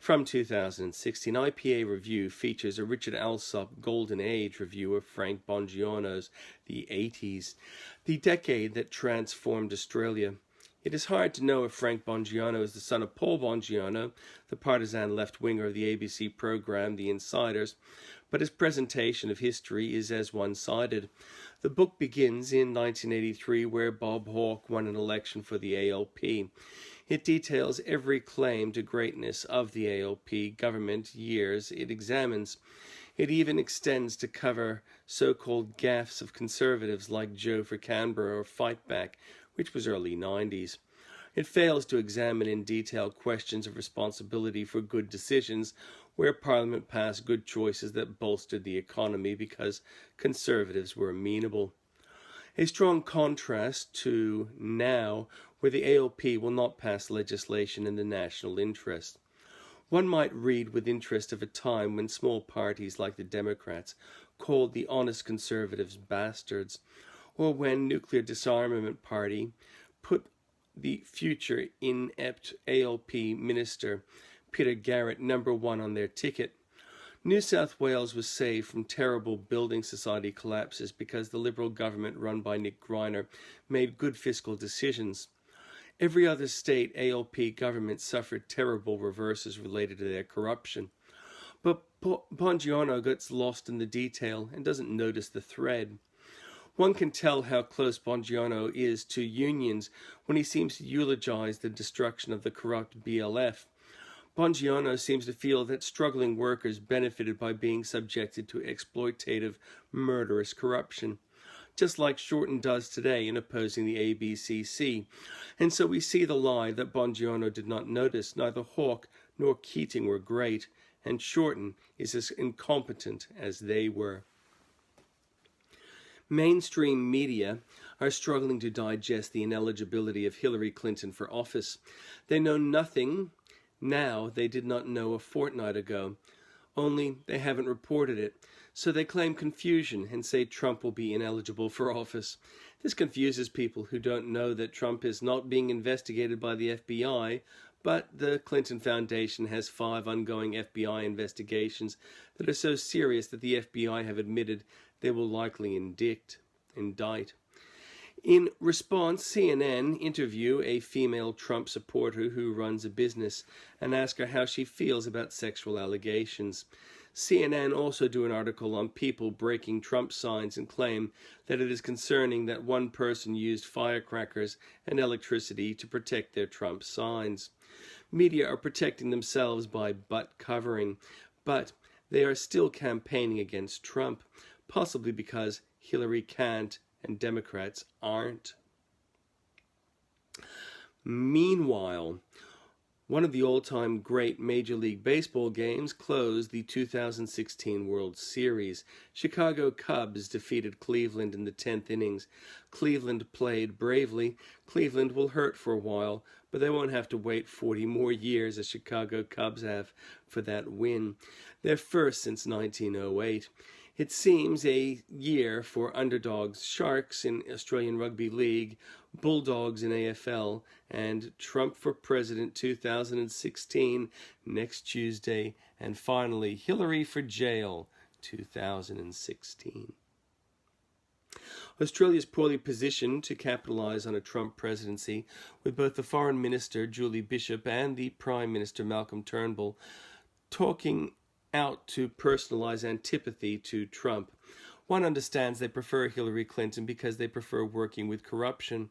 From 2016, IPA Review features a Richard Allsop Golden Age review of Frank Bongiorno's The 80s, the decade that transformed Australia. It is hard to know if Frank Bongiorno is the son of Paul Bongiorno, the partisan left-winger of the ABC program The Insiders, but his presentation of history is as one-sided. The book begins in 1983, where Bob Hawke won an election for the ALP. It details every claim to greatness of the ALP government years it examines. It even extends to cover so-called gaffs of conservatives like Joe for Canberra or Fightback, which was early 90s. It fails to examine in detail questions of responsibility for good decisions where Parliament passed good choices that bolstered the economy because conservatives were amenable. A strong contrast to now, where the ALP will not pass legislation in the national interest. One might read with interest of a time when small parties like the Democrats called the honest conservatives bastards, or when Nuclear Disarmament Party put the future inept ALP Minister Peter Garrett #1 on their ticket. New South Wales was saved from terrible building society collapses because the Liberal government run by Nick Greiner made good fiscal decisions. Every other state ALP government suffered terrible reverses related to their corruption. But Bongiorno gets lost in the detail and doesn't notice the thread. One can tell how close Bongiorno is to unions when he seems to eulogise the destruction of the corrupt BLF. Bongiorno seems to feel that struggling workers benefited by being subjected to exploitative, murderous corruption, just like Shorten does today in opposing the ABCC. And so we see the lie that Bongiorno did not notice. Neither Hawke nor Keating were great, and Shorten is as incompetent as they were. Mainstream media are struggling to digest the ineligibility of Hillary Clinton for office. They know nothing now they did not know a fortnight ago, only they haven't reported it. So they claim confusion and say Trump will be ineligible for office. This confuses people who don't know that Trump is not being investigated by the FBI, but the Clinton Foundation has 5 ongoing FBI investigations that are so serious that the FBI have admitted they will likely indict. In response, CNN interview a female Trump supporter who runs a business and ask her how she feels about sexual allegations. CNN also do an article on people breaking Trump signs and claim that it is concerning that one person used firecrackers and electricity to protect their Trump signs. Media are protecting themselves by butt covering, but they are still campaigning against Trump, possibly because Hillary can't and Democrats aren't. Meanwhile, one of the all-time great Major League Baseball games closed the 2016 World Series. Chicago Cubs defeated Cleveland in the 10th innings. Cleveland played bravely. Cleveland will hurt for a while, but they won't have to wait 40 more years as Chicago Cubs have for that win. Their first since 1908. It seems a year for underdogs, Sharks in Australian Rugby League, Bulldogs in AFL, and Trump for President 2016 next Tuesday, and finally Hillary for jail 2016. Australia is poorly positioned to capitalise on a Trump presidency, with both the Foreign Minister Julie Bishop and the Prime Minister Malcolm Turnbull talking out to personalize antipathy to Trump. One understands they prefer Hillary Clinton because they prefer working with corruption.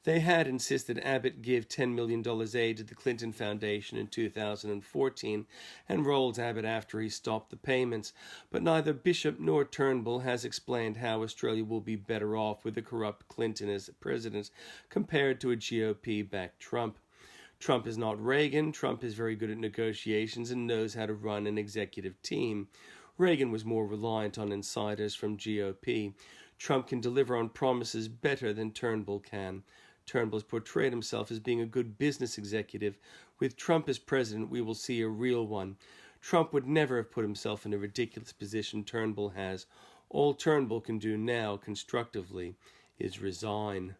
They had insisted Abbott give $10 million aid to the Clinton Foundation in 2014 and rolled Abbott after he stopped the payments. But neither Bishop nor Turnbull has explained how Australia will be better off with a corrupt Clinton as president compared to a GOP-backed Trump. Trump is not Reagan. Trump is very good at negotiations and knows how to run an executive team. Reagan was more reliant on insiders from GOP. Trump can deliver on promises better than Turnbull can. Turnbull has portrayed himself as being a good business executive. With Trump as president, we will see a real one. Trump would never have put himself in a ridiculous position Turnbull has. All Turnbull can do now, constructively, is resign.